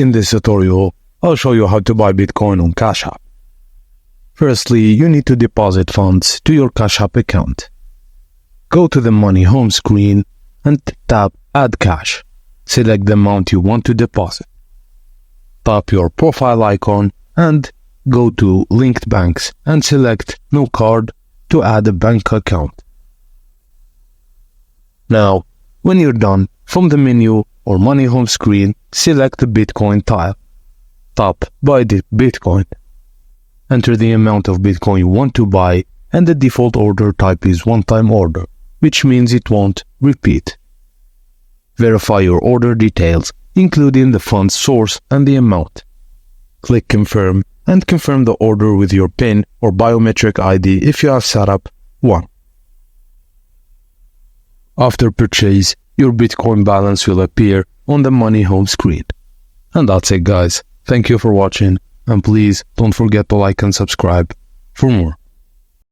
In this tutorial, I'll show you how to buy Bitcoin on Cash App. Firstly, you need to deposit funds to your Cash App account. Go to the Money home screen and tap Add Cash. Select the amount you want to deposit. Tap your profile icon and go to Linked Banks and select No Card to add a bank account. Now, when you're done, from the menu or Money home screen, select the Bitcoin tile. Tap Buy the Bitcoin. Enter the amount of Bitcoin you want to buy, and the default order type is one-time order, which means it won't repeat. Verify your order details, including the fund source and the amount. Click Confirm and confirm the order with your PIN or biometric ID if you have set up one. After purchase, your Bitcoin balance will appear on the Money home screen. And that's it, guys. Thank you for watching, and please don't forget to like and subscribe for more.